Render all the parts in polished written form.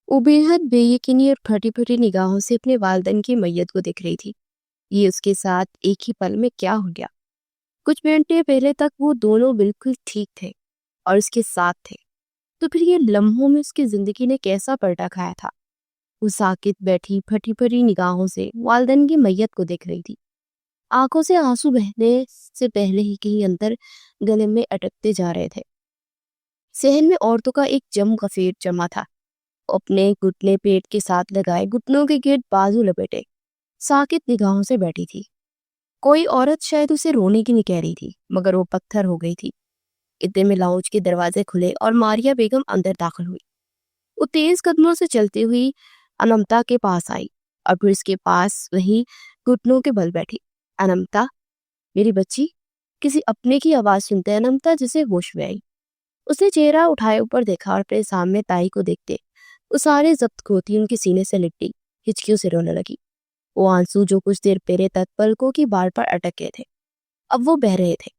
وہ بے حد بےیقینی اور پھٹی پھٹی نگاہوں سے اپنے والدین کی میت کو دیکھ رہی تھی۔ یہ اس کے ساتھ ایک ہی پل میں کیا ہو گیا؟ کچھ منٹیں پہلے تک وہ دونوں بالکل ٹھیک تھے اور اس کے ساتھ تھے، تو پھر یہ لمحوں میں اس کی زندگی نے کیسا پلٹا کھایا تھا؟ وہ ساکت بیٹھی پھٹی پھٹی نگاہوں سے والدین کی میت کو دیکھ رہی تھی، آنکھوں سے آنسو بہنے سے پہلے ہی کہیں اندر گلے میں اٹکتے جا رہے تھے۔ صحن میں عورتوں کا ایک جم غفیر جمع تھا، اپنے گھٹنے پیٹ کے ساتھ لگائے، گھٹنوں کے گرد بازو لپیٹے، ساکت نگاہوں سے بیٹھی تھی۔ کوئی عورت شاید اسے رونے کی نہیں کہہ رہی تھی، مگر وہ پتھر ہو گئی تھی۔ اتنے میں لاؤنج کے دروازے کھلے اور ماریا بیگم اندر داخل ہوئی۔ وہ تیز قدموں سے چلتی ہوئی انمتا کے پاس آئی اور پھر اس کے پاس وہیں گھٹنوں کے بل بیٹھی۔ انمتا، میری بچی، کسی اپنے کی آواز سنتے انمتا جسے ہوش میں آئی۔ اس نے چہرہ اٹھائے اوپر دیکھا اور اپنے سامنے تائی کو دیکھتے وہ سارے ضبط کھوتی ان کے سینے سے لٹی، ہچکیوں سے رونے لگی۔ وہ آنسو جو کچھ دیر پہلے تک پلکوں کی بال پر اٹک گئے تھے، اب وہ بہہ رہے تھے۔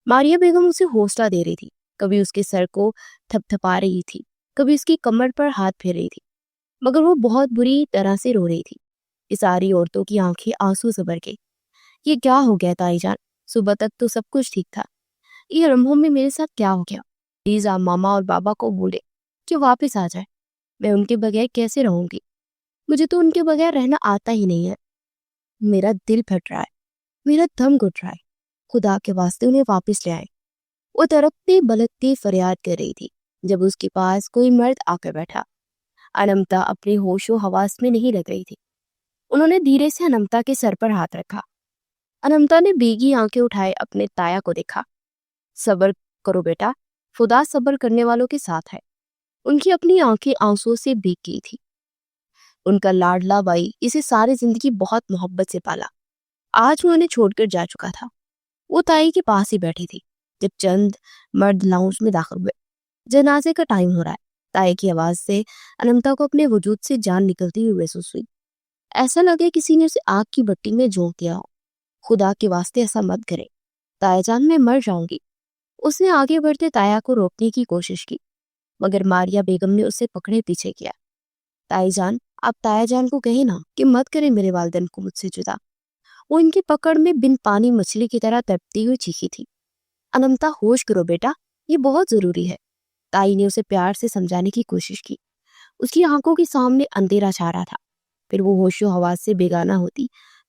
ماریا بیگم اسے حوصلہ دے رہی تھی، کبھی اس کے سر کو تھپ تھپا رہی تھی، کبھی اس کی کمر پر ہاتھ پھیر رہی تھی، مگر وہ بہت بری طرح سے رو رہی تھی۔ یہ ساری عورتوں کی آنکھیں آنسو سے بھر گئی۔ یہ کیا ہو گیا تائی جان؟ صبح تک تو سب کچھ ٹھیک تھا، یہ لمحوں میں میرے ساتھ کیا ہو گیا؟ پلیز آپ ماما اور بابا کو بولے کہ واپس آ جائے، میں ان کے بغیر کیسے رہوں گی؟ مجھے تو ان کے بغیر رہنا آتا ہی نہیں ہے، میرا دل پھٹ رہا ہے، میرا دم گھٹ رہا ہے، خدا کے واسطے انہیں واپس لے آئے۔ وہ تڑپتی بلکتی فریاد کر رہی تھی جب اس کے پاس کوئی مرد آ کر بیٹھا۔ انمتا اپنے ہوش و حواس میں نہیں لگ رہی تھی۔ انہوں نے دھیرے سے انمتا کے سر پر ہاتھ رکھا۔ انمتا نے بیگی آنکھیں اٹھائے اپنے تایا کو دیکھا۔ صبر کرو بیٹا، خدا صبر کرنے والوں کے ساتھ ہے۔ ان کی اپنی آنکھیں آنسوں سے بھیگ گئی تھی۔ ان کا لاڈلا بائی اسے ساری زندگی بہت محبت سے پالا، آج وہ انہیں چھوڑ کر جا چکا تھا۔ وہ تائی کے پاس ہی بیٹھی تھی جب چند مرد لاؤنج میں داخل ہوئے۔ جنازے کا ٹائم ہو رہا ہے، تائی کی آواز سے انمتا کو اپنے وجود سے جان نکلتی ہوئی محسوس ہوئی۔ ایسا لگے کسی نے اسے آگ کی بٹی میں جھونک دیا ہو۔ خدا کے واسطے ایسا مت کرے تایا جان، میں مر جاؤں گی۔ اس نے آگے بڑھتے تایا کو روکنے کی کوشش کی، مگر ماریا بیگم نے اسے پکڑے پیچھے کیا۔ تائی جان، آپ تایا جان کو کہیں نا کہ مت کرے میرے والدین کو مجھ سے جدا۔ وہ ان کی پکڑ میں بن پانی مچھلی کی طرح تڑپتی ہوئی چیخی تھی۔ انمتا، ہوش کرو بیٹا، یہ بہت ضروری ہے۔ تائی نے اسے پیار سے سمجھانے کی کوشش کی۔ اس کی آنکھوں کے سامنے اندھیرا چھا رہا تھا۔ پھر وہ ہوش و حواس سے بیگانہ ہوتی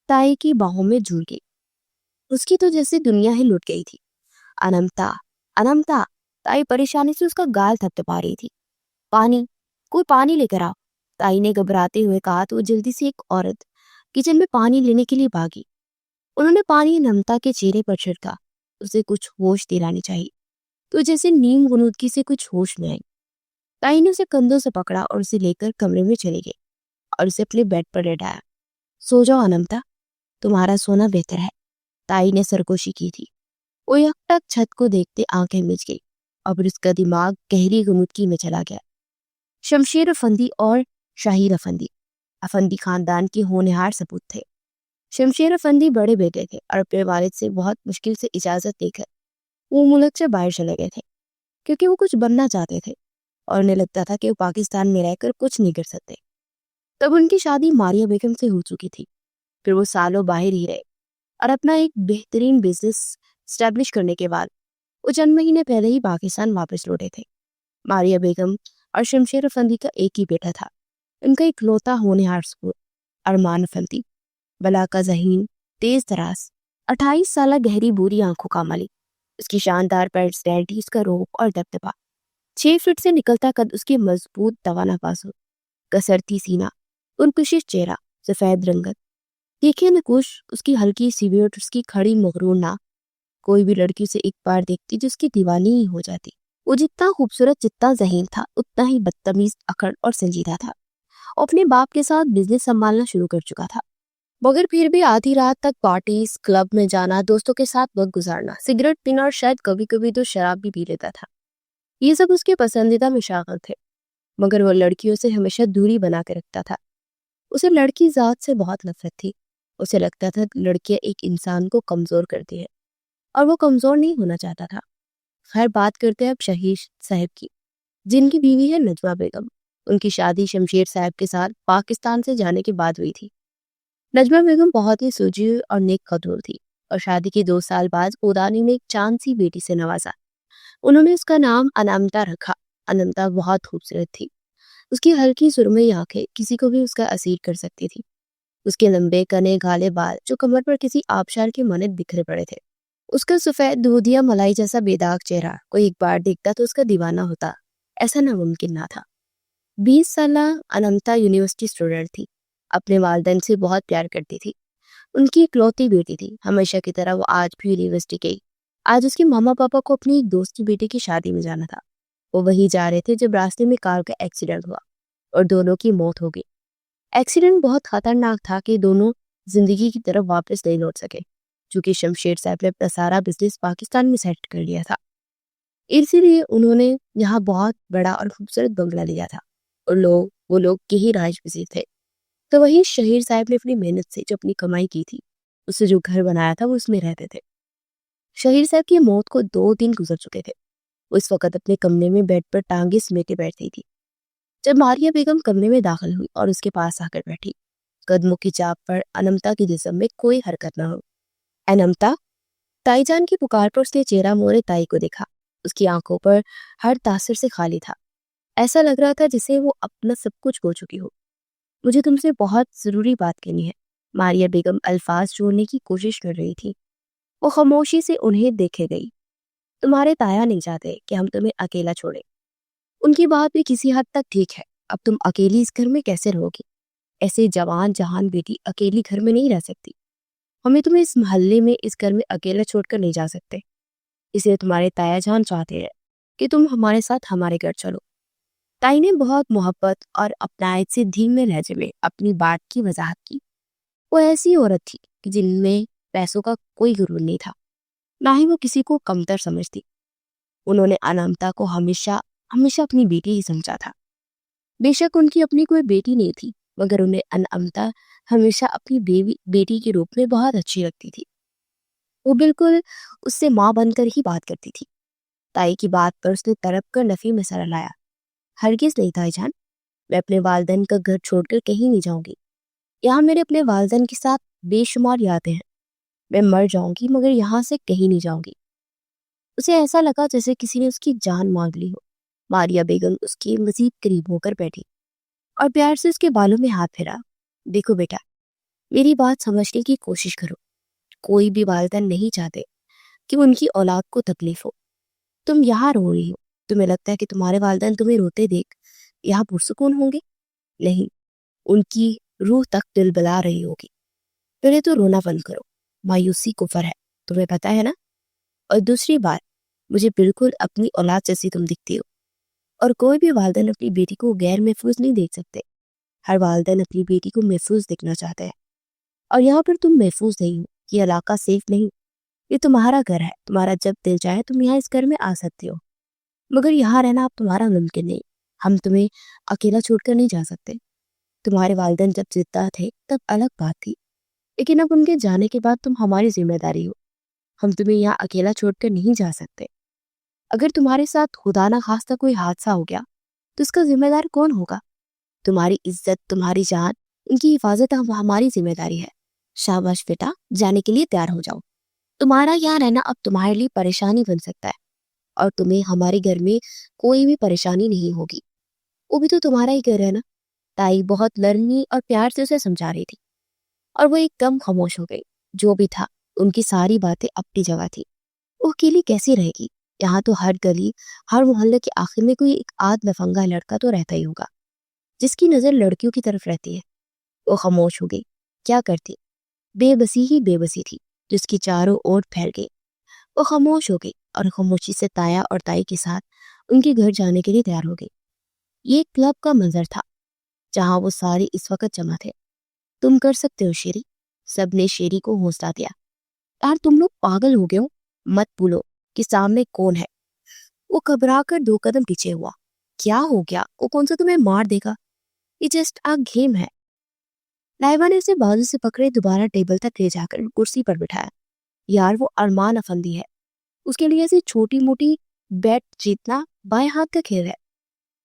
تائی کی باہوں میں جھول گئی۔ اس کی تو جیسے دنیا ہی لٹ گئی تھی۔ انمتا، انمتا، تائی پریشانی سے اس کا گال تھپتھپا رہی تھی۔ پانی، کوئی پانی لے کر آؤ، تائی نے گھبراتے ہوئے کہا تو وہ جلدی سے ایک عورت کچن میں پانی لینے کے لیے بھاگی۔ انہوں نے پانی انمتا کے چہرے پر چھڑکا، اسے کچھ ہوش دلانے چاہیے، تو جیسے نیم غنودگی سے کچھ ہوش میں آئی۔ تائی نے اسے کندھوں سے پکڑا اور اسے لے کر کمرے میں چلے گئے اور اسے اپنے بیڈ پر لٹایا۔ سو جاؤ انمتا، تمہارا سونا بہتر ہے۔ تائی نے سرگوشی کی تھی۔ وہ یک ٹک چھت کو دیکھتے آنکھیں مچ گئی اور پھر اس کا دماغ گہری غنودگی میں چلا گیا۔ شمشیر افندی اور شاہیر افندی افندی خاندان کے ہونہار سپوت تھے۔ شمشیر افندی بڑے بیٹے تھے اور اپنے والد سے بہت مشکل سے اجازت لے کر وہ ملک سے باہر چلے گئے تھے، کیونکہ وہ کچھ بننا چاہتے تھے اور انہیں لگتا تھا کہ وہ پاکستان میں رہ کر کچھ نہیں کر سکتے۔ تب ان کی شادی ماریا بیگم سے ہو چکی تھی۔ پھر وہ سالوں باہر ہی رہے اور اپنا ایک بہترین بزنس اسٹیبلش کرنے کے بعد وہ چند مہینے پہلے ہی پاکستان واپس لوٹے تھے۔ ماریا بیگم اور شمشیر افندی کا ایک ہی بیٹا تھا، ان کا اکلوتا ہونہار سپوت ارمان افندی، بلا کا ذہین، تیز تراز، 28 سالہ گہری بوری آنکھوں کا مالک۔ اس کی شاندار پرسنالٹی، اس کا روپ اور دبدبا، 6 فٹ سے نکلتا قد، اس کے مضبوط توانا بازو، کسرتی سینہ، پرکشش چہرہ، سفید رنگت، دیکھے نکوش، اس کی ہلکی سی بیوٹ، اس کی کھڑی مغرور ناک، کوئی بھی لڑکی اسے ایک بار دیکھتی جس کی دیوانی ہی ہو جاتی۔ وہ جتنا خوبصورت، جتنا ذہین تھا، اتنا ہی بدتمیز، اکڑ اور سنجیدہ تھا۔ وہ اپنے باپ کے ساتھ بزنس سنبھالنا شروع کر چکا تھا، مگر پھر بھی آدھی رات تک پارٹیز، کلب میں جانا، دوستوں کے ساتھ وقت گزارنا، سگریٹ پینا اور شاید کبھی کبھی تو شراب بھی پی لیتا تھا۔ یہ سب اس کے پسندیدہ مشاغل تھے، مگر وہ لڑکیوں سے ہمیشہ دوری بنا کے رکھتا تھا۔ اسے لڑکی ذات سے بہت نفرت تھی۔ اسے لگتا تھا لڑکیاں ایک انسان کو کمزور کرتی ہیں اور وہ کمزور نہیں ہونا چاہتا تھا۔ خیر، بات کرتے ہیں اب شہیر صاحب کی، جن کی بیوی ہے نجوہ بیگم۔ ان کی شادی شمشیر صاحب کے ساتھ پاکستان سے جانے کے بعد ہوئی تھی۔ نجمہ بیگم بہت ہی سوجی اور نیک قدور تھی اور شادی کے 2 سال بعد خداوند نے ایک چاند سی بیٹی سے نوازا۔ انہوں نے اس کا نام انامتا رکھا۔ انامتا بہت خوبصورت تھی۔ اس کی ہلکی سرمئی آنکھیں کسی کو بھی اس کا اسیر کر سکتی تھی۔ اس کے لمبے کنے کالے بال جو کمر پر کسی آبشار کے مانند بکھرے پڑے تھے۔ اس کا سفید دودھیا ملائی جیسا بے داغ چہرہ کوئی ایک بار دیکھتا تو اس کا دیوانہ ہوتا، ایسا ناممکن نہ تھا۔ 20 سالہ انامتا یونیورسٹی اسٹوڈنٹ تھی، اپنے والدین سے بہت پیار کرتی تھی۔ ان کی اکلوتی بیٹی تھی، ہمیشہ کی طرح وہ آج بھی یونیورسٹی گئی۔ آج اس کے ماما پاپا کو اپنی ایک دوست کی بیٹی کی شادی میں جانا تھا۔ وہ وہی جا رہے تھے جب راستے میں کار کا ایکسیڈنٹ ہوا اور دونوں کی موت ہو گئی۔ ایکسیڈنٹ بہت خطرناک تھا کہ دونوں زندگی کی طرف واپس نہیں لوٹ سکے، چونکہ شمشیر صاحب نے اپنا سارا بزنس پاکستان میں سیٹ کر لیا تھا۔ اسی لیے انہوں نے یہاں بہت بڑا اور خوبصورت بنگلہ لیا تھا اور وہ لوگ یہی رہائش پذیر تھے۔ تو وہی شہیر صاحب نے اپنی محنت سے جو اپنی کمائی کی تھی، اس سے جو گھر بنایا تھا وہ اس میں رہتے تھے۔ شہیر صاحب کی موت کو 2 دن گزر چکے تھے۔ وہ اس وقت اپنے کمرے میں بیڈ پر ٹانگیں سمیٹے بیٹھی تھی جب ماریہ بیگم کمرے میں داخل ہوئی اور اس کے پاس آ کر بیٹھی۔ قدموں کی چاپ پر انامتا کی جسم میں کوئی حرکت نہ ہو۔ انامتا، تائی جان کی پکار پر اس نے چہرہ موڑے تائی کو دیکھا۔ اس کی آنکھوں پر ہر تاثر سے خالی تھا، ایسا لگ رہا تھا جسے وہ اپنا سب کچھ کھو چکی ہو۔ مجھے تم سے بہت ضروری بات کہنی ہے۔ ماریہ بیگم الفاظ جوڑنے کی کوشش کر رہی تھی۔ وہ خاموشی سے انہیں دیکھے گئی۔ تمہارے تایا نہیں چاہتے کہ ہم تمہیں اکیلا چھوڑیں۔ ان کی بات بھی کسی حد تک ٹھیک ہے۔ اب تم اکیلی اس گھر میں کیسے رہو گی؟ ایسے جوان جہان بیٹی اکیلی گھر میں نہیں رہ سکتی۔ ہمیں تمہیں اس محلے میں اس گھر میں اکیلا چھوڑ کر نہیں جا سکتے، اس لیے تمہارے تایا جان چاہتے ہیں کہ تم ہمارے ساتھ ہمارے گھر چلو۔ تائی نے بہت محبت اور اپنائیت سے دھیمے لہجے میں اپنی بات کی وضاحت کی۔ وہ ایسی عورت تھی کہ جن میں پیسوں کا کوئی غرور نہیں تھا، نہ ہی وہ کسی کو کمتر سمجھتی۔ انہوں نے انامتا کو ہمیشہ اپنی بیٹی ہی سمجھا تھا۔ بے شک ان کی اپنی کوئی بیٹی نہیں تھی، مگر انہیں انامتا ہمیشہ اپنی بیٹی کے روپ میں بہت اچھی لگتی تھی۔ وہ بالکل اس سے ماں بن کر ہی بات کرتی تھی۔ تائی کی بات پر اس نے تڑپ کر نفی میں سر ہلایا۔ ہرگز نہیں تائی جان، میں اپنے والدین کا گھر چھوڑ کر کہیں نہیں جاؤں گی۔ یہاں میرے اپنے والدین کے ساتھ بے شمار یادیں ہیں۔ میں مر جاؤں گی مگر یہاں سے کہیں نہیں جاؤں گی۔ اسے ایسا لگا جیسے کسی نے اس کی جان مانگ لی ہو۔ ماریہ بیگم اس کے مزید قریب ہو کر بیٹھی اور پیار سے اس کے بالوں میں ہاتھ پھیرا۔ دیکھو بیٹا، میری بات سمجھنے کی کوشش کرو۔ کوئی بھی والدین نہیں چاہتے کہ ان کی اولاد کو تکلیف ہو۔ تم یہاں رو رہی ہو، تمہیں لگتا ہے کہ تمہارے والدین تمہیں روتے دیکھ یہاں پرسکون ہوں گے؟ نہیں، ان کی روح تک دل بلا رہی ہوگی۔ پہلے تو رونا بند کرو، مایوسی کفر ہے، تمہیں پتہ ہے نا؟ اور دوسری بات، مجھے بالکل اپنی اولاد جیسی تم دکھتی ہو، اور کوئی بھی والدین اپنی بیٹی کو غیر محفوظ نہیں دیکھ سکتے۔ ہر والدین اپنی بیٹی کو محفوظ دیکھنا چاہتے ہیں، اور یہاں پر تم محفوظ نہیں ہو۔ یہ علاقہ سیف نہیں، یہ تمہارا گھر ہے۔ تمہارا جب دل چاہے تم یہاں اس گھر میں آ سکتے ہو، مگر یہاں رہنا اب تمہارا ممکن نہیں۔ ہم تمہیں اکیلا چھوڑ کر نہیں جا سکتے۔ تمہارے والدین جب زندہ تھے تب الگ بات تھی، لیکن اب ان کے جانے کے بعد تم ہماری ذمہ داری ہو۔ ہم تمہیں یہاں اکیلا چھوڑ کر نہیں جا سکتے۔ اگر تمہارے ساتھ خدا نہ خواستہ کوئی حادثہ ہو گیا تو اس کا ذمہ دار کون ہوگا؟ تمہاری عزت، تمہاری جان، ان کی حفاظت ہماری ذمہ داری ہے۔ شاباش بیٹا، جانے کے لیے تیار ہو جاؤ۔ تمہارا یہاں رہنا اب تمہارے لیے پریشانی بن سکتا ہے، اور تمہیں ہمارے گھر میں کوئی بھی پریشانی نہیں ہوگی۔ وہ بھی تو تمہارا ہی گھر ہے نا۔ تائی بہت نرمی اور پیار سے اسے سمجھا رہی تھی، اور وہ ایک دم خاموش ہو گئی۔ جو بھی تھا، ان کی ساری باتیں اپنی جگہ تھی۔ وہ اکیلی کیسی رہے گی؟ یہاں تو ہر گلی، ہر محلے کے آخر میں کوئی ایک آدھ لفنگا لڑکا تو رہتا ہی ہوگا جس کی نظر لڑکیوں کی طرف رہتی ہے۔ وہ خاموش ہو گئی۔ کیا کرتی؟ بے بسی ہی بے بسی تھی جس کی چاروں اور پھیل گئی۔ وہ خاموش ہو گئی اور خاموشی سے تایا اور تائی کے ساتھ ان کے گھر جانے کے لیے تیار ہو گئی۔ یہ ایک کلب کا منظر تھا جہاں وہ سارے اس وقت جمع تھے۔ تم کر سکتے ہو شیری، سب نے شیری کو حوصلہ دیا۔ یار تم لوگ پاگل ہو گئے ہو، مت بھولو کہ سامنے کون ہے۔ وہ گھبرا کر 2 قدم پیچھے ہوا۔ کیا ہو گیا؟ وہ کون سا تمہیں مار دے گا؟ یہ جسٹ آ گیم ہے۔ لائبہ نے اسے بازو سے پکڑے دوبارہ ٹیبل تک لے جا کر کرسی پر بٹھایا۔ یار وہ ارمان افندی ہے، اس کے لیے ایسی چھوٹی موٹی بیٹ جیتنا بائیں ہاتھ کا کھیل ہے۔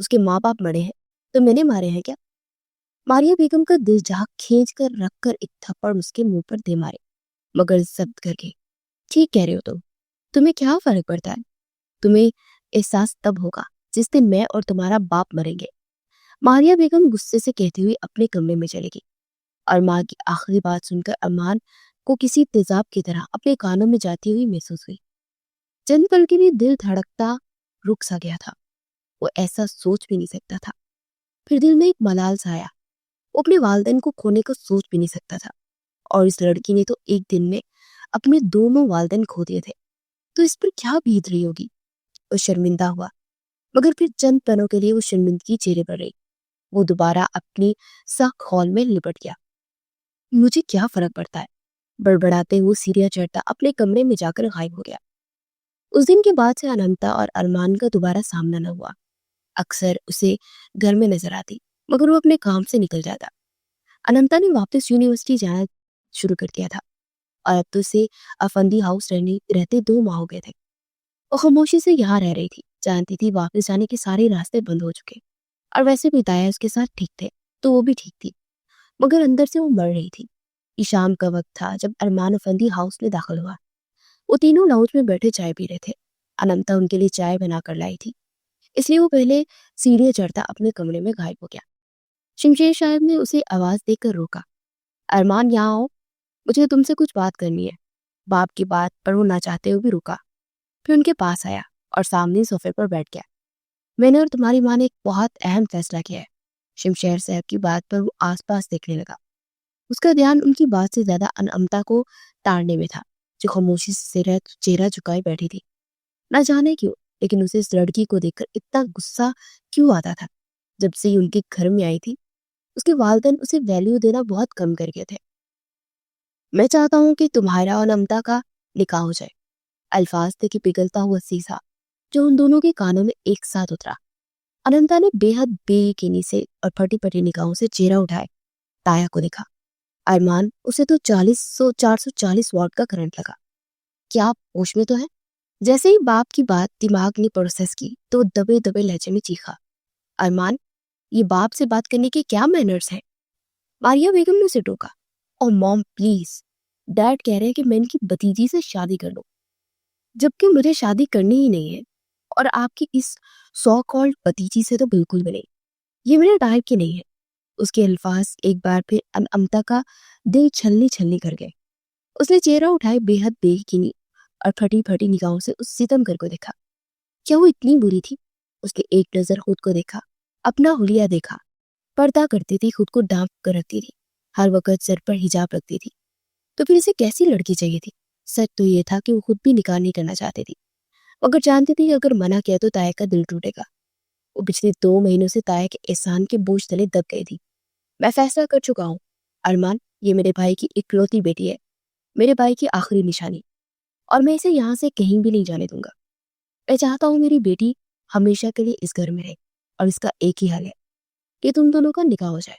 اس کے ماں باپ مڑے ہیں تو میں نے مارے ہیں کیا؟ ماریہ بیگم کا دل جہاں کھینچ کر رکھ کر ایک تھپڑ اس کے منہ پر دے مارے، مگر ضبط کر کے، ٹھیک کہہ رہے ہو تمہیں کیا فرق پڑتا ہے؟ تمہیں احساس تب ہوگا جس دن میں اور تمہارا باپ مریں گے۔ ماریہ بیگم غصے سے کہتی ہوئی اپنے کمرے میں چلے گئی، اور ماں کی آخری بات سن کر ارمان کو کسی تیزاب کی طرح اپنے کانوں میں جاتی ہوئی محسوس ہوئی۔ چند پل کے لیے دل دھڑکتا رک سا گیا تھا، وہ ایسا سوچ بھی نہیں سکتا تھا۔ پھر دل میں ایک ملال سا آیا، وہ اپنے والدین کو کھونے کا سوچ بھی نہیں سکتا تھا، اور اس لڑکی نے تو ایک دن میں اپنے دونوں والدین کھو دیے تھے، تو اس پر کیا بیت رہی ہوگی۔ وہ شرمندہ ہوا، مگر پھر چند پلوں کے لیے وہ شرمندگی چہرے پر رہی۔ وہ دوبارہ اپنی سخت خول میں لپٹ گیا۔ مجھے کیا فرق پڑتا ہے، بڑبڑاتے وہ سیڑھیاں چڑھتا اپنے کمرے میں جا کر غائب ہو گیا۔ اس دن کے بعد سے اننتا اور ارمان کا دوبارہ سامنا نہ ہوا۔ اکثر اسے گھر میں نظر آتی، مگر وہ اپنے کام سے نکل جاتا۔ اننتا نے واپس یونیورسٹی جانا شروع کر دیا تھا، اور اب تو اسے افندی ہاؤس رہتے 2 ماہ ہو گئے تھے۔ وہ خاموشی سے یہاں رہ رہی تھی، جانتی تھی واپس جانے کے سارے راستے بند ہو چکے، اور ویسے بھی دایا اس کے ساتھ ٹھیک تھے تو وہ بھی ٹھیک تھی، مگر اندر سے وہ مر رہی تھی۔ یہ شام کا وقت تھا جب ارمان افندی ہاؤس میں داخل ہوا۔ وہ تینوں لاؤنج میں بیٹھے چائے پی رہے تھے۔ اننتا ان کے لیے چائے بنا کر لائی تھی، اس لیے وہ پہلے سیڑھیاں چڑھتا اپنے کمرے میں غائب ہو گیا۔ شمشیر صاحب نے اسے آواز دے کر روکا، ارمان یہاں آؤ، مجھے تم سے کچھ بات کرنی ہے۔ باپ کی بات پر وہ نہ چاہتے ہوئے بھی رکا، پھر ان کے پاس آیا اور سامنے صوفے پر بیٹھ گیا۔ میں نے اور تمہاری ماں نے ایک بہت اہم فیصلہ کیا ہے۔ شمشیر صاحب کی بات پر وہ آس پاس دیکھنے لگا۔ اس کا دھیان ان کی بات سے زیادہ انمتا کو تاڑنے میں تھا، جو خاموشی سے چہرہ جھکائے بیٹھی تھی۔ نہ جانے کیوں، لیکن اسے اس لڑکی کو دیکھ کر اتنا غصہ کیوں آتا تھا۔ جب سے ان کے گھر میں آئی تھی، اس کے والدین اسے ویلیو دینا بہت کم کر گئے تھے۔ میں چاہتا ہوں کہ تمہارا اور انمتا کا نکاح ہو جائے۔ الفاظ تھے کہ پگھلتا ہوا سیسا جو ان دونوں کے کانوں میں ایک ساتھ اترا۔ اننتا نے بے حد بے یقینی سے اور پھٹی پھٹی نگاہوں سے چہرہ اٹھائے تایا کو دیکھا۔ ارمان، اسے تو 440 واٹ کا کرنٹ لگا، کیا آپ ہوش میں تو ہے؟ جیسے ہی باپ کی بات دماغ نے پروسیس کی تو دبے دبے لہجے میں چیخا، ارمان، یہ باپ سے بات کرنے کے کیا مینرز ہیں؟ ماریہ بیگم نے اسے ٹوکا، اور موم پلیز، ڈیڈ کہہ رہے ہیں کہ میں ان کی بھتیجی سے شادی کر لوں، جبکہ مجھے شادی کرنی ہی نہیں ہے، اور آپ کی اس سو کالڈ بھتیجی سے تو بالکل بھی نہیں، یہ میرے ٹائپ کی نہیں ہے۔ اس کے الفاظ ایک بار پھر انمتا کا دل چھلنی چھلنی کر گئے۔ اس نے چہرہ اٹھائے بے حد بے یقینی اور پھٹی پھٹی نگاہوں سے اس ستم گر کو دیکھا۔ کیا وہ اتنی بری تھی؟ اس کے ایک نظر خود کو دیکھا، اپنا حلیہ دیکھا، پردہ کرتی تھی، خود کو ڈھانپ کر رکھتی تھی، ہر وقت سر پر حجاب رکھتی تھی، تو پھر اسے کیسی لڑکی چاہیے تھی؟ سچ تو یہ تھا کہ وہ خود بھی نکاح نہیں کرنا چاہتی تھی، مگر جانتی تھی اگر منع کیا تو تایا کا دل ٹوٹے گا۔ وہ پچھلے 2 مہینوں سے تایا کے احسان کے بوجھ تلے دب گئی تھی۔ میں فیصلہ کر چکا ہوں ارمان، یہ میرے بھائی کی اکلوتی بیٹی ہے، میرے بھائی کی آخری نشانی، اور میں اسے یہاں سے کہیں بھی نہیں جانے دوں گا۔ میں چاہتا ہوں میری بیٹی ہمیشہ کے لیے اس گھر میں رہے، اور اس کا ایک ہی حل ہے کہ تم دونوں کا نکاح ہو جائے۔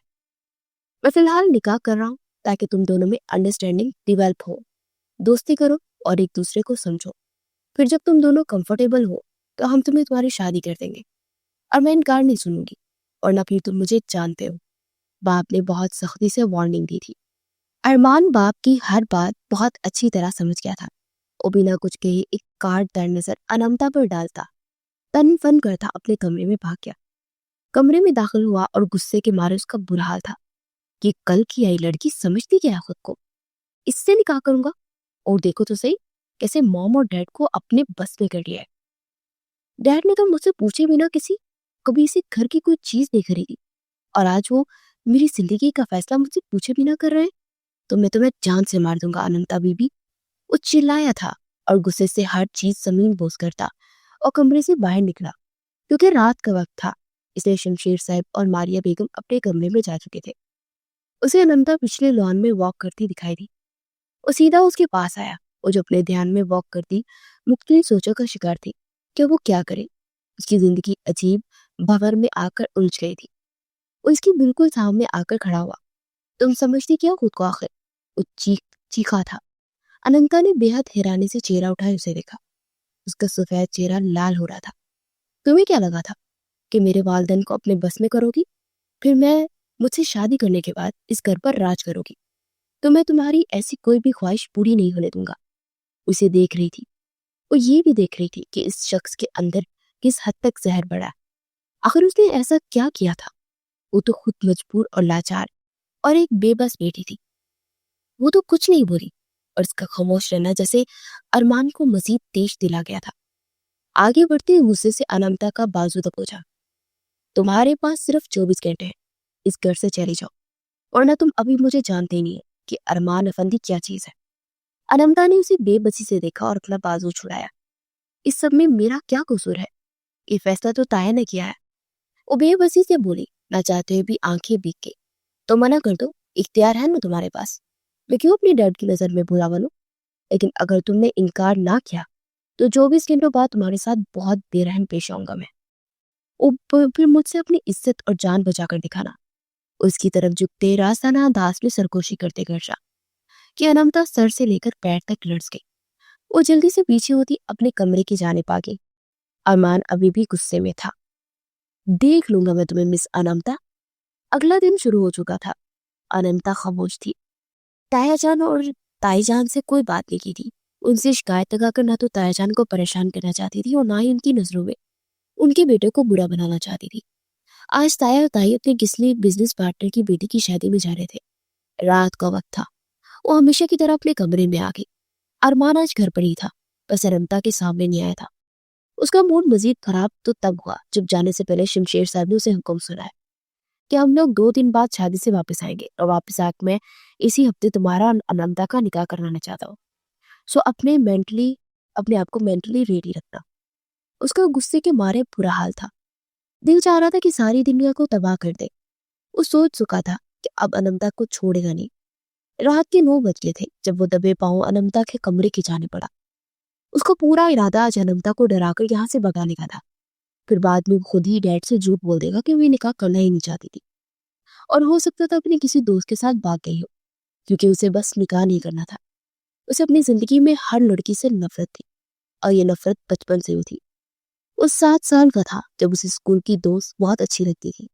میں فی الحال نکاح کر رہا ہوں تاکہ تم دونوں میں انڈرسٹینڈنگ ڈیولپ ہو، دوستی کرو اور ایک دوسرے کو سمجھو، پھر جب تم دونوں کمفرٹیبل ہو تو ہم تمہیں تمہاری شادی کر دیں گے، اور میں انکار نہیں سنوں گی، اور نہ پھر تم مجھے جانتے ہو۔ باپ نے بہت سختی سے وارننگ دی تھی۔ ارمان باپ کی ہر بات بہت اچھی طرح سمجھ گیا تھا۔ وہ بنا کچھ کہے ایک کارڈ در نظر انمتا پر ڈالتا تن فن کرتا اپنے کمرے میں بھاگ گیا۔ کمرے میں داخل ہوا اور غصے کے مارے اس کا برا حال تھا کہ کل کی آئی لڑکی سمجھتی کیا خود کو، اس سے نکاح کروں گا، اور دیکھو تو صحیح کیسے موم اور ڈیڈ کو اپنے بس میں کر لیا ہے۔ ڈیڈ نے تو مجھ سے پوچھے بنا کبھی اسے گھر کی کوئی چیز نہیں خریدی، اور آج وہ میری زندگی کا فیصلہ مجھ سے پوچھے بھی نہ کر رہے ہیں، تو میں تمہیں جان سے مار دوں گا اننتا بی بی۔ وہ چلایا تھا اور غصے سے ہر چیز زمین بوس کرتا اور کمرے سے باہر نکلا۔ کیونکہ رات کا وقت تھا اس لیے شمشیر صاحب اور ماریہ بیگم اپنے کمرے میں جا چکے تھے۔ اسے اننتا پچھلے لان میں واک کرتی دکھائی دی۔ وہ سیدھا اس کے پاس آیا، وہ جو اپنے دھیان میں واک کرتی مختلف سوچوں کا شکار تھی کہ وہ کیا کرے۔ اس کی زندگی عجیب بھور میں آ کر الجھ گئی تھی۔ وہ اس کی بالکل سامنے آ کر کھڑا ہوا۔ تم سمجھتی کیا خود کو آخر؟ وہ چیخا تھا۔ اننتا نے بے حد حیرانی سے چہرہ اٹھائے اسے دیکھا۔ اس کا سفید چہرہ لال ہو رہا تھا۔ تمہیں کیا لگا تھا کہ میرے والدین کو اپنے بس میں کرو گی، پھر میں مجھ سے شادی کرنے کے بعد اس گھر پر راج کرو گی، تو میں تمہاری ایسی کوئی بھی خواہش پوری نہیں ہونے دوں گا۔ اسے دیکھ رہی تھی، وہ یہ بھی دیکھ رہی تھی کہ اس شخص کے اندر کس حد تک زہر بڑا ہے۔ آخر اس نے ایسا کیا کیا تھا؟ وہ تو خود مجبور اور لاچار اور ایک بے بس بیٹی تھی۔ وہ تو کچھ نہیں بولی اور اس کا خاموش رہنا جیسے ارمان کو مزید تیز دلا گیا تھا۔ آگے بڑھتے غصے سے انامتا کا بازو دبوچا۔ تمہارے پاس صرف 24 گھنٹے ہیں، اس گھر سے چلی جاؤ، ورنہ تم ابھی مجھے جانتے ہی نہیں ہے کہ ارمان افندی کیا چیز ہے۔ انامتا نے اسے بے بسی سے دیکھا اور اپنا بازو چھڑایا۔ اس سب میں میرا کیا قصور ہے؟ یہ فیصلہ تو تایا نے کیا ہے۔ وہ بے بسی سے بولی، نہ چاہتے ہوئے بھی آنکھیں بھیگ کے۔ تو منع کر دو، اختیار ہے نا تمہارے پاس، میں کیوں اپنی ڈیڈ کی نظر میں برا بنوں؟ لیکن اگر تم نے انکار نہ کیا تو 24 گھنٹوں بعد تمہارے ساتھ بہت بے رحم پیش آؤں گا میں۔ پھر مجھ سے اپنی عزت اور جان بچا کر دکھانا۔ اس کی طرف جھکتے راستانہ انداز میں سرگوشی کرتے گرجا کہ انامتا سر سے لے کر پیر تک لرز گئی۔ وہ جلدی سے پیچھے ہوتی اپنے کمرے کی جانب آ گئی۔ ارمان ابھی بھی غصے میں تھا۔ دیکھ لوں گا میں تمہیں مس انامتا۔ اگلا دن شروع ہو چکا تھا۔ انامتا خاموش تھی۔ تایا جان اور تائی جان سے کوئی بات نہیں کی تھی۔ ان سے شکایت لگا کر نہ تو تایا جان کو پریشان کرنا چاہتی تھی اور نہ ہی ان کی نظروں میں ان کے بیٹے کو برا بنانا چاہتی تھی۔ آج تایا اور تائی اپنے کسی بزنس پارٹنر کی بیٹی کی شادی میں جا رہے تھے۔ رات کا وقت تھا۔ وہ ہمیشہ کی طرح اپنے کمرے میں آ گئی۔ ارمان آج گھر پر ہی تھا، بس انامتا کے سامنے نہیں آیا تھا۔ اس کا موڈ مزید خراب تو تب ہوا جب جانے سے پہلے شمشیر صاحب نے اسے حکم سنایا کہ ہم لوگ 2 دن بعد شادی سے واپس آئیں گے اور واپس آ کے میں اسی ہفتے تمہارا انامتا کا نکاح کروانا چاہتا ہوں۔ سو اپنے آپ کو مینٹلی ریڈی رکھنا۔ اس کا غصے کے مارے برا حال تھا۔ دل چاہ رہا تھا کہ ساری دنیا کو تباہ کر دے۔ وہ سوچ چکا تھا کہ اب انامتا کو چھوڑے گا نہیں۔ رات کے 9 بج گئے تھے جب وہ دبے پاؤں انامتا کے کمرے کی جانب بڑھا۔ اس کا پورا ارادہ آج انامتا کو ڈرا کر یہاں سے بگانے کا تھا۔ پھر بعد میں خود ہی ڈیڈ سے جھوٹ بول دے گا کہ وہ نکاح کرنا ہی نہیں چاہتی تھی، اور ہو سکتا تھا اپنے کسی دوست کے ساتھ بھاگ گئی ہو، کیونکہ اسے بس نکاح نہیں کرنا تھا۔ اسے اپنی زندگی میں ہر لڑکی سے نفرت تھی، اور یہ نفرت بچپن سے ہوئی تھی۔ وہ 7 سال کا تھا جب اسے اسکول کی دوست بہت اچھی لگتی تھی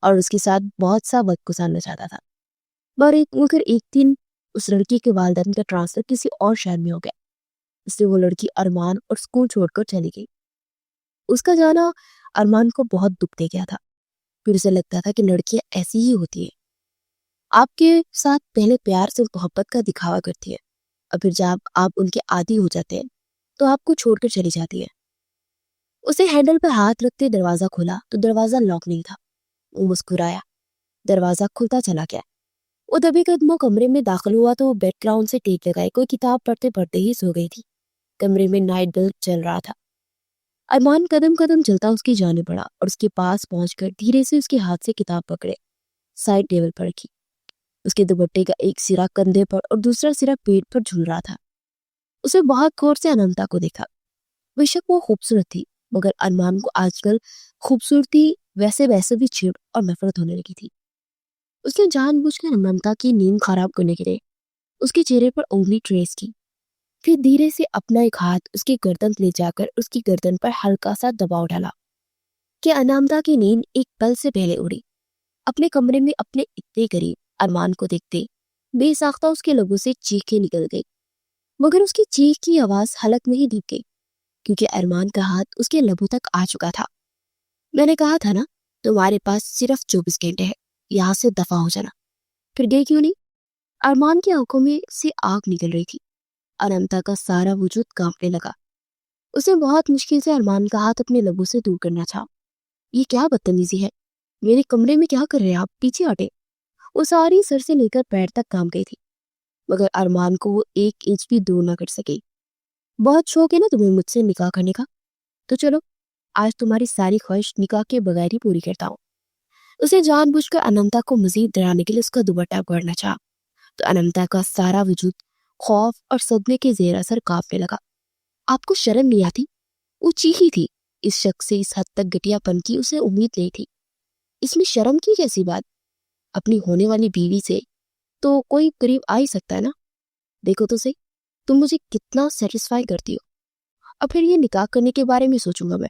اور اس کے ساتھ بہت سا وقت گزارنا چاہتا تھا، مگر ایک دن اس لڑکی کے والدین کا ٹرانسفر کسی اور شہر میں ہو گیا۔ اس لیے وہ لڑکی ارمان اور اسکول چھوڑ کر چلی گئی۔ اس کا جانا ارمان کو بہت دکھ دے گیا تھا۔ پھر اسے لگتا تھا کہ لڑکیاں ایسی ہی ہوتی ہیں، آپ کے ساتھ پہلے پیار سے محبت کا دکھاوا کرتی ہے، اور پھر جب آپ ان کے عادی ہو جاتے ہیں تو آپ کو چھوڑ کر چلی جاتی ہے۔ اسے ہینڈل پر ہاتھ رکھتے دروازہ کھولا تو دروازہ لاک نہیں تھا۔ وہ مسکرایا، دروازہ کھلتا چلا گیا۔ وہ دبے قدموں کمرے میں داخل ہوا تو وہ بیڈ گراؤنڈ سے ٹیک لگائے کوئی کتاب پڑھتے پڑھتے ہی سو گئی تھی۔ کمرے میں نائٹ بلب چل رہا تھا۔ ارمان قدم قدم چلتا اس کی جانب بڑھا اور اس کے پاس پہنچ کر دھیرے سے اس کے ہاتھ سے کتاب پکڑے، سائڈ ٹیبل پر رکھی۔ اس کے دوپٹے کا ایک سرا کندھے پر اور دوسرا سرا پیٹ پر جھول رہا تھا۔ اسے بہت غور سے انامتا کو دیکھا۔ بے شک وہ خوبصورت تھی، مگر ارمان کو آج کل خوبصورتی ویسے بھی چڑ اور نفرت ہونے لگی تھی۔ اس نے جان بوجھ کر انامتا کی نیند خراب کرنے کے لیے اس کے چہرے پر انگلی ٹریس کی، پھر دھیرے سے اپنا ایک ہاتھ اس کی گردن لے جا کر اس کی گردن پر ہلکا سا دباؤ ڈالا کہ انامتا کی نیند ایک پل سے پہلے اڑی۔ اپنے کمرے میں اپنے اتنے قریب ارمان کو دیکھتے بے ساختہ اس کے لبوں سے چیخیں نکل گئی، مگر اس کی چیخ کی آواز حلق میں ہی دب گئی، کیونکہ ارمان کا ہاتھ اس کے لبوں تک آ چکا تھا۔ میں نے کہا تھا نا تمہارے پاس صرف 24 گھنٹے ہے، یہاں سے دفع ہو جانا۔ پھر گئی کیوں نہیں؟ ارمان کی آنکھوں میں سے آگ نکل رہی تھی۔ انامتا کا سارا وجود کانپنے لگا۔ اسے بہت مشکل سے ارمان کا ہاتھ اپنے لبوں سے دور کرنا چاہا۔ یہ کیا بدتمیزی ہے؟ میرے کمرے میں کیا کر رہے ہیں آپ؟ پیچھے ہٹے۔ وہ ساری سر سے لے کر پیر تک کام گئی تھی، مگر ارمان کو وہ 1 انچ بھی دور نہ کر سکی۔ بہت شوق ہے نا تمہیں مجھ سے نکاح کرنے کا؟ تو چلو آج تمہاری ساری خواہش نکاح کے بغیر ہی پوری کرتا ہوں۔ اسے جان بوجھ کر انامتا کو مزید ڈرانے کے لیے اس کا دوپٹہ پکڑنا چاہا تو انامتا کا سارا وجود خوف اور صدمے کے زیر اثر کانپنے لگا۔ آپ کو شرم نہیں آتی؟ وہ چیخی تھی۔ اس شخص سے اس حد تک گھٹیا پن کی اسے امید نہیں تھی۔ اس میں شرم کی کیسی بات؟ اپنی ہونے والی بیوی سے تو کوئی قریب آ ہی سکتا ہے نا۔ دیکھو تو صحیح تم مجھے کتنا سیٹسفائی کرتی ہو، اور پھر یہ نکاح کرنے کے بارے میں سوچوں گا میں۔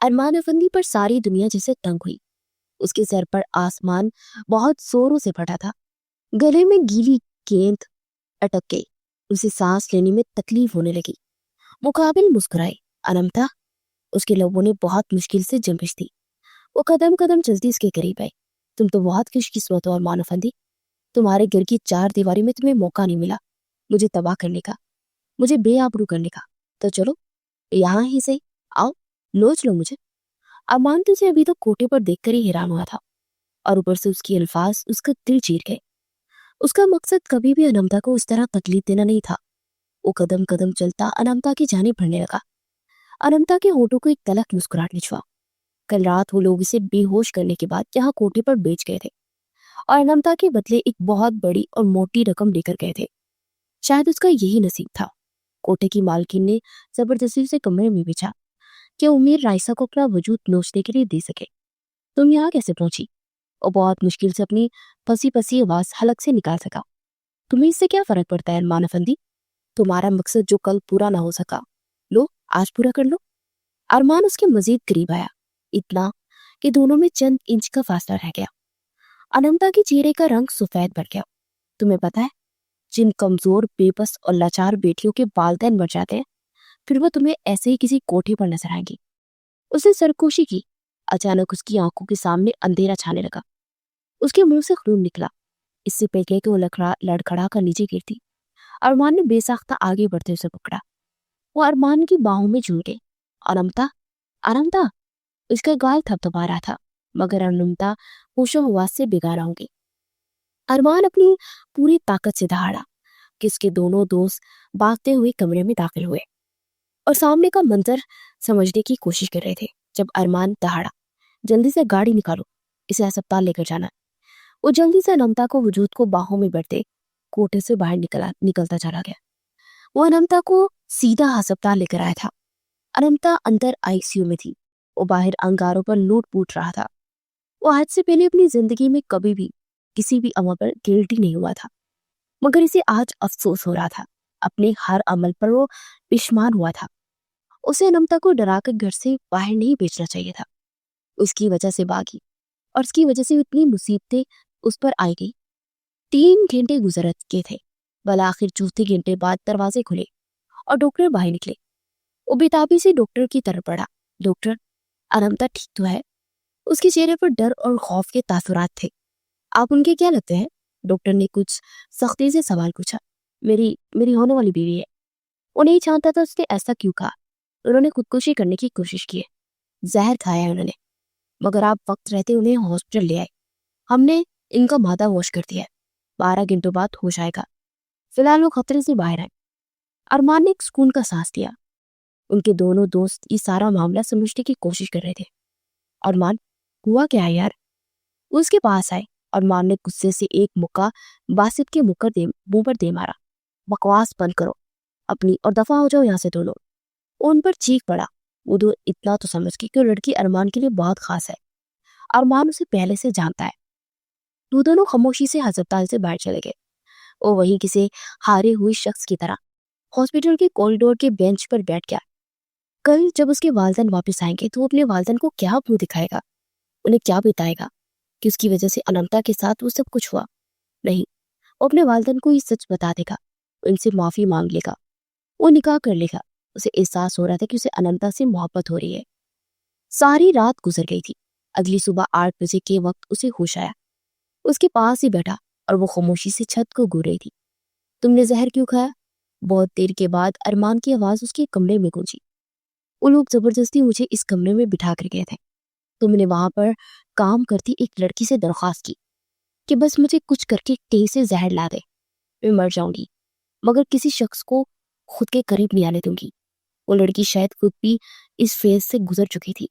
ارمان افندی پر ساری دنیا جیسے تنگ ہوئی. اس کے سر پر آسمان بہت زوروں سے پھٹا تھا. گلے میں گیلی گیند اٹک گئی. اسے سانس لینے میں تکلیف ہونے لگی. مقابل مسکرائے. انمتا. اس کے لبوں نے بہت مشکل سے جنبش دی. وہ قدم قدم چلتی اس کے قریب آئی. تم تو بہت خوش قسمت ہو ارمان افندی. تمہارے گھر کی 4 دیواری میں تمہیں موقع نہیں ملا مجھے تباہ کرنے کا, مجھے بے آبرو کرنے کا. تو چلو یہاں ہی صحیح, آؤ نوچ لو مجھے. ارمان تجھے ابھی تو کوٹے پر دیکھ کر ہی حیران ہوا تھا, اور اوپر سے اس کے الفاظ اس کا دل چیر گئے. اس کا مقصد کبھی بھی انمتا کو اس طرح تکلیف دینا نہیں تھا. وہ قدم قدم چلتا انمتا کی جانب بڑھنے لگا. انمتا کے ہونٹوں کو ایک تلخ مسکراہٹ نچھوا. کل رات وہ لوگ اسے بے ہوش کرنے کے بعد یہاں کوٹے پر بیچ گئے تھے, اور انمتا کے بدلے ایک بہت بڑی اور موٹی رقم لے کر گئے تھے. شاید اس کا یہی نصیب تھا. کوٹے کی مالکن نے زبردستی سے کمرے میں بچھا کہ امیر رائسا کو اپنا وجود نوچنے کے لیے دے سکے. تم یہاں کیسے پہنچی؟ وہ بہت مشکل سے اپنی پسی پسی آواز حلق سے نکال سکا. تمہیں اس سے کیا فرق پڑتا ہے ارمان افندی؟ تمہارا مقصد جو کل پورا نہ ہو سکا, لو آج پورا کر لو. ارمان اس کے مزید قریب آیا, اتنا کہ دونوں میں چند انچ کا فاصلہ رہ گیا. انمتا کے چہرے کا رنگ سفید بڑھ گیا. تمہیں پتا ہے, جن کمزور بے بس اور لاچار بیٹیوں کے والدین مر جاتے ہیں, پھر وہ تمہیں ایسے ہی کسی کوٹھے پر نظر آئیں گی. اس نے سرکوشی کی. اچانک اس کی آنکھوں کے سامنے اندھیرا چھانے لگا. اس کے منہ سے خون نکلا. اس سے پہلے کہ وہ لڑکھڑا کر نیچے گرتی, ارمان نے بے ساختہ آگے بڑھتے اسے پکڑا. وہ ارمان کی باہوں میں جھول گئی. انمتا, انمتا. اس کا گال تھپتھپا رہا تھا, مگر انمتا ہوش و حواس سے بیگانہ ہو گئی. ارمان اپنی پوری طاقت سے دہاڑا کہ اس کے دونوں دوست بھاگتے ہوئے کمرے میں داخل ہوئے, اور سامنے کا منظر سمجھنے کی کوشش کر رہے تھے. جب ارمان دہاڑا, جلدی سے گاڑی نکالو, اسے ہسپتال لے کر جانا. وہ جلدی سے انمتا کو وجود کو باہوں میں بڑھتے کوٹے سے باہر نکلتا چلا گیا. وہ انمتا کو سیدھا ہسپتال لے کر آیا تھا. انمتا اندر ICU میں تھی. وہ باہر انگاروں پر لوٹ پوٹ رہا تھا. وہ آج سے پہلے اپنی زندگی میں کبھی بھی کسی بھی عمل پر گلٹی نہیں ہوا تھا, مگر اسے آج افسوس ہو رہا تھا. اپنے ہر عمل پر وہ پشیمان ہوا تھا. اسے انمتا کو ڈرا کر گھر سے باہر نہیں بھیجنا چاہیے تھا. اس کی وجہ سے باغی, اور اس کی وجہ سے اتنی مصیبتیں اس پر آئی گئی. 3 گھنٹے گزر چکے تھے. بالآخر چوتھے گھنٹے بعد دروازے کھلے اور ڈاکٹر باہر نکلے. وہ بےتابی سے ڈاکٹر کی طرف بڑھا. ڈاکٹر, انمتا ٹھیک تو ہے؟ اس کے چہرے پر ڈر اور خوف کے تاثرات تھے. آپ ان کے کیا لگتے ہیں؟ ڈاکٹر نے کچھ سختی سے سوال پوچھا. میری ہونے والی بیوی ہے. وہ نہیں چاہتا تھا اس نے ایسا کیوں کہا. انہوں نے خودکشی کرنے کی کوشش کی ہے, زہر کھایا ہے انہوں نے, مگر آپ وقت رہتے انہیں ہاسپٹل لے آئے. ہم نے ان کا معدہ واش کر دیا ہے. 12 گھنٹوں بعد ہوش آئے گا. فی الحال وہ خطرے سے باہر آئے. ارمان نے ایک سکون کا سانس لیا. ان کے دونوں دوست یہ سارا معاملہ سمجھنے کی کوشش کر رہے تھے. ارمان, ہوا کیا ہے یار؟ وہ اس کے پاس آئے. ارمان نے غصے سے ایک مکہ باسط کے منہ پر دے مارا. بکواس بند کرو اپنی, اور دفعہ ہو جاؤ یہاں سے دونوں. وہ ان پر چیخ پڑا. وہ دو اتنا تو سمجھ گئی کہ وہ لڑکی ارمان کے لیے بہت خاص ہے. ارمان اسے پہلے سے جانتا ہے. وہ دونوں خاموشی سے ہسپتال سے باہر چلے گئے. وہ وہیں کسی ہارے ہوئے شخص کی طرح ہاسپٹل کے کوریڈور کے بینچ پر بیٹھ گیا. کل جب اس کے والدین واپس آئیں گے تو وہ اپنے والدین کو کیا منہ دکھائے گا؟ انہیں کیا بتائے گا کہ اس کی وجہ سے انمتا کے ساتھ وہ سب کچھ ہوا؟ نہیں, وہ اپنے والدین کو یہ سچ بتا دے گا, ان سے معافی مانگ لے گا, وہ نکاح کر لے گا. اسے احساس ہو رہا تھا کہ اسے انمتا سے محبت ہو رہی ہے. ساری رات گزر گئی تھی. اگلی صبح 8 بجے کے وقت اسے ہوش آیا. اس کے پاس ہی بیٹھا اور وہ خاموشی سے چھت کو گور رہی تھی. تم نے زہر کیوں کھایا؟ بہت دیر کے بعد ارمان کی آواز اس کے کمرے میں گونجی. وہ لوگ زبردستی مجھے اس کمرے میں بٹھا کر گئے تھے. تم نے وہاں پر کام کرتی ایک لڑکی سے درخواست کی کہ بس مجھے کچھ کر کے ٹے سے زہر لا دے, میں مر جاؤں گی, مگر کسی شخص کو خود کے قریب نہیں آنے دوں گی. وہ لڑکی شاید خود بھی اس فیز سے گزر چکی تھی,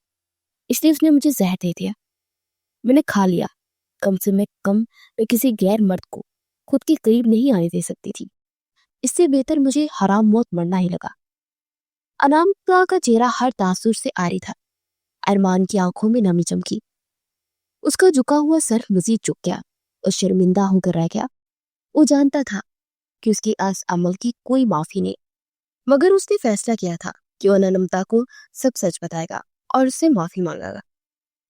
اس لیے اس نے مجھے زہر دے دیا. میں نے کھا لیا. کم سے کم میں کسی غیر مرد کو خود کے قریب نہیں آنے دے سکتی تھی. اس سے بہتر مجھے حرام موت مرنا ہی لگا. انمتا کا چہرہ ہر تاثر سے عاری تھا. ارمان کی آنکھوں میں نمی چمکی. اس کا جھکا ہوا سر مزید جھک گیا اور شرمندہ ہو کر رہ گیا. وہ جانتا تھا کہ اس کے اس عمل کی کوئی معافی نہیں, مگر اس نے فیصلہ کیا تھا کہ وہ انمتا کو سب سچ بتائے گا. اور اس سے معافی مانگا گا۔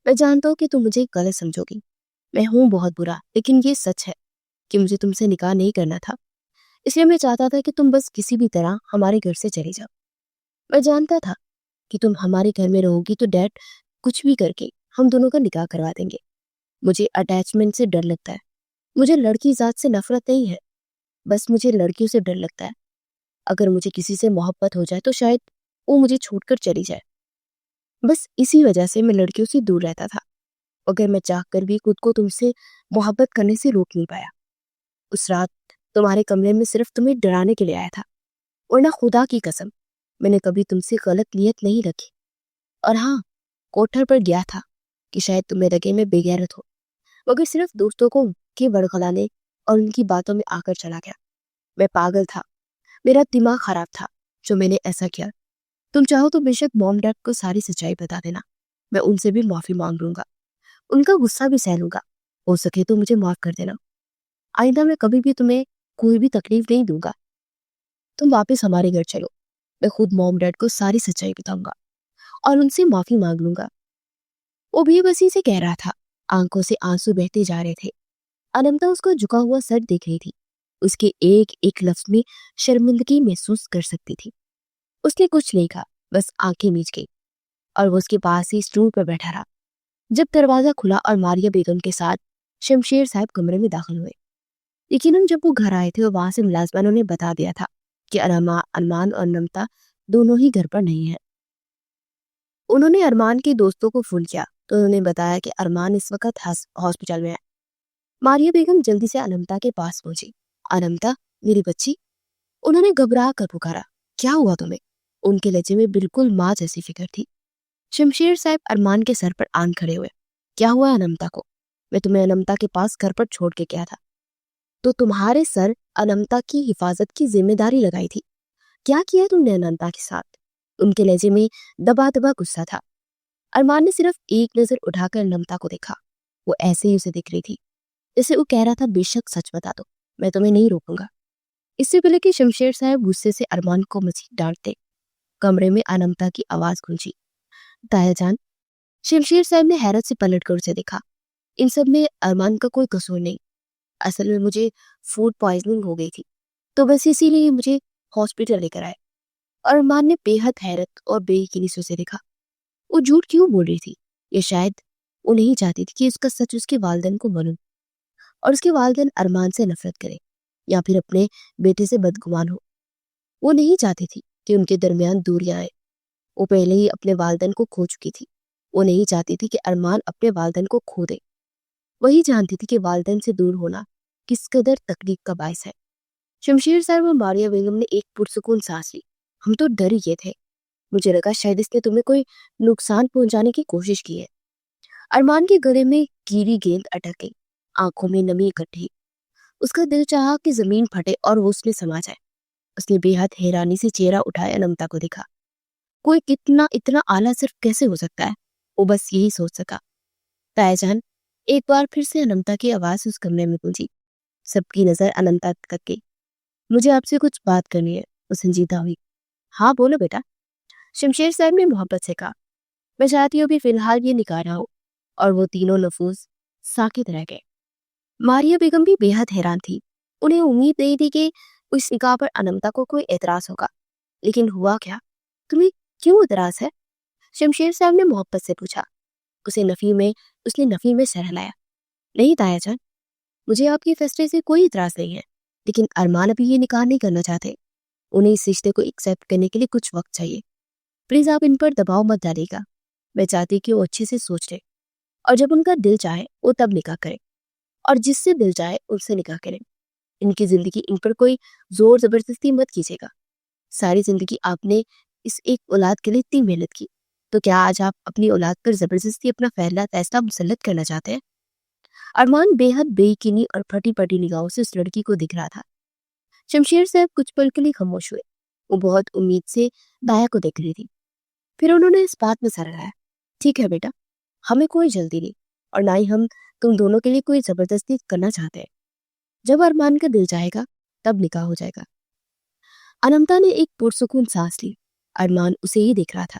میں جانتا ہوں کہ تم مجھے غلط سمجھو گی، میں ہوں بہت برا، لیکن یہ سچ ہے کہ مجھے تم سے نکاح نہیں کرنا تھا، اس لیے میں چاہتا تھا کہ تم بس کسی بھی طرح ہمارے گھر سے چلی جاؤ۔ میں جانتا تھا کہ تم ہمارے گھر میں رہو گی تو ڈیڈ کچھ بھی کر کے ہم دونوں کا نکاح کروا دیں گے۔ مجھے اٹیچمنٹ سے ڈر لگتا ہے، مجھے لڑکی ذات سے نفرت نہیں ہے، بس مجھے لڑکیوں سے ڈر لگتا ہے۔ اگر مجھے کسی سے محبت ہو جائے تو شاید وہ مجھے چھوڑ کر چلی جائے، بس اسی وجہ سے میں لڑکیوں سے دور رہتا تھا، اگر میں چاہ کر بھی خود کو تم سے محبت کرنے سے روک نہیں پایا۔ اس رات تمہارے کمرے میں صرف تمہیں ڈرانے کے لیے آیا تھا، ورنہ خدا کی قسم میں نے کبھی تم سے غلط نیت نہیں رکھی۔ اور ہاں، کوٹھر پر گیا تھا کہ شاید تمہیں لگے میں بے غیرت ہو، مگر صرف دوستوں کو کے بڑگلانے اور ان کی باتوں میں آ کر چلا گیا۔ میں پاگل تھا، میرا دماغ خراب تھا جو میں نے ایسا کیا۔ تم چاہو تو بے شک موم ڈیڈ کو ساری سچائی بتا دینا، میں ان سے بھی معافی مانگ لوں گا، ان کا غصہ بھی سہ لوں گا، ہو سکے تو مجھے معاف کر دینا۔ آئندہ میں کبھی بھی تمہیں کوئی بھی تکلیف نہیں دوں گا، تم واپس ہمارے گھر چلو، میں خود موم ڈیڈ کو ساری سچائی بتاؤں گا اور ان سے معافی مانگ لوں گا۔ وہ بھی بسی سے کہہ رہا تھا، آنکھوں سے آنسو بہتے جا رہے تھے۔ انمتا اس کا جھکا ہوا سر دیکھ رہی تھی، اس کے ایک ایک لفظ میں شرمندگی محسوس کر سکتی تھی۔ اس نے کچھ نہیں کہا، بس آنکھیں میچ گئی اور وہ اس کے پاس ہی اسٹول پر بیٹھا رہا۔ جب دروازہ کھلا اور ماریہ بیگم کے ساتھ شمشیر صاحب کمرے میں داخل ہوئے، یقیناً جب وہ گھر آئے تھے اور وہاں سے ملازمانوں نے بتا دیا تھا کہ ارمان اور نمتا دونوں ہی گھر پر نہیں ہیں۔ انہوں نے ارمان کے دوستوں کو فون کیا تو انہوں نے بتایا کہ ارمان اس وقت ہاسپٹل میں ہے۔ ماریہ بیگم جلدی سے انمتا کے پاس پہنچی۔ انمتا، میری بچی، انہوں نے گھبرا کر پکارا، کیا ہوا تمہیں؟ ان کے لہجے میں بالکل ماں جیسی فکر تھی۔ شمشیر صاحب ارمان کے سر پر آن کھڑے ہوئے، کیا ہوا انمتا کو؟ میں تمہیں انمتا کے پاس گھر پر چھوڑ کے گیا تھا تو تمہارے سر انمتا کی حفاظت کی ذمہ داری لگائی تھی، کیا کیا تم نے انمتا کے ساتھ؟ ان کے لہجے میں دبا دبا غصہ تھا۔ ارمان نے صرف ایک نظر اٹھا کر انمتا کو دیکھا، وہ ایسے ہی اسے دیکھ رہی تھی جیسے وہ کہہ رہا تھا، بے شک سچ بتا دو، میں تمہیں نہیں روکوں گا۔ اس سے پہلے کہ شمشیر صاحب غصے سے ارمان کو مزید ڈانٹتے، کمرے میں انمتا کی آواز گونجی، تایا جان۔ شمشیر صاحب نے حیرت سے پلٹ کر اسے دیکھا، ان سب میں ارمان کا کوئی قصور نہیں، اصل میں مجھے فوڈ پوائزننگ ہو گئی تھی تو بس اسی لیے مجھے ہاسپٹل لے کر آئے۔ اور ارمان نے بے حد حیرت اور بے یقینی سے اسے دیکھا، وہ جھوٹ کیوں بول رہی تھی؟ یہ شاید وہ نہیں چاہتی تھی کہ اس کا سچ اس کے والدین کو معلوم اور اس کے والدین ارمان سے نفرت کرے یا پھر اپنے بیٹے سے بدگمان ہو۔ وہ نہیں چاہتی تھی کہ ان کے درمیان دوریاں آئے، وہ پہلے ہی اپنے والدین کو کھو چکی تھی۔ وہ نہیں چاہتی تھی کہ ارمان اپنے والدین کو کھو دے، وہی جانتی تھی کہ والدین سے دور ہونا کس قدر تکلیف کا باعث ہے۔ شمشیر صاحب اور ماریہ بیگم نے ایک پرسکون سانس لی۔ ہم تو ڈر ہی تھے، مجھے لگا شاید اس نے تمہیں کوئی نقصان پہنچانے کی کوشش کی ہے۔ ارمان کے گلے میں گیری گیند اٹک گئی، آنکھوں میں نمی اکٹھی، اس کا دل چاہا کہ زمین پھٹے اور وہ اس میں سما جائے۔ اس نے بے حد حیرانی سے چہرہ اٹھایا انمتا کو دیکھا، کوئی اتنا اعلیٰ صرف کیسے ہو سکتا ہے؟ وہ بس یہی سوچ سکا۔ تایا جان، ایک بار پھر سے انمتا کی آواز اس کمرے میں گونجی۔ سب کی نظر انمتا تک گئی۔ مجھے آپ سے کچھ بات کرنی ہے، وہ سنجیدہ ہوئی۔ ہاں بولو بیٹا، شمشیر صاحب نے محبت سے کہا۔ میں چاہتی ہوں بھی فی الحال یہ نکاح نہ ہو۔ اور وہ تینوں نفوس ساکت رہ گئے۔ ماریہ بیگم بھی بے حد حیران تھی، انہیں امید نہیں تھی کہ اس نکاح پر انمتا کو کوئی اعتراض ہوگا، لیکن ہوا کیا؟ تمہیں کیوں اعتراض ہے؟ شمشیر صاحب نے محبت سے پوچھا۔ اس نے نفی میں سر ہلایا۔ نہیں تایا جان، مجھے آپ کے فیصلے سے کوئی اعتراض نہیں ہے، لیکن ارمان ابھی یہ نکاح نہیں کرنا چاہتے، انہیں اس رشتے کو ایکسیپٹ کرنے کے لیے کچھ وقت چاہیے۔ پلیز آپ ان پر دباؤ مت ڈالیے گا، میں چاہتی کہ وہ اچھے سے سوچ لے اور جب ان کا دل چاہے وہ تب نکاح کرے، اور جس سے دل چاہے ان سے نکاح کرے۔ ان کی زندگی ان پر کوئی زور زبردستی مت کیجیے گا۔ ساری زندگی آپ نے اس ایک اولاد کے لیے اتنی محنت کی، تو کیا آج آپ اپنی اولاد پر زبردستی اپنا فیصلہ مسلط کرنا چاہتے ہیں؟ ارمان بے حد بے یقینی اور پھٹی پٹی نگاہوں سے اس لڑکی کو دکھ رہا تھا۔ شمشیر صاحب کچھ پل کے لیے خاموش ہوئے، وہ بہت امید سے دایا کو دیکھ رہی تھی۔ پھر انہوں نے اس بات میں سر ہلایا، ٹھیک ہے بیٹا، ہمیں کوئی جلدی نہیں اور نہ ہی ہم تم دونوں کے لیے کوئی زبردستی کرنا چاہتے ہیں۔ جب ارمان کا دل چاہے گا تب نکاح ہو جائے گا۔ انمتا نے ایک پرسکون سانس لی، ارمان اسے ہی دیکھ رہا تھا۔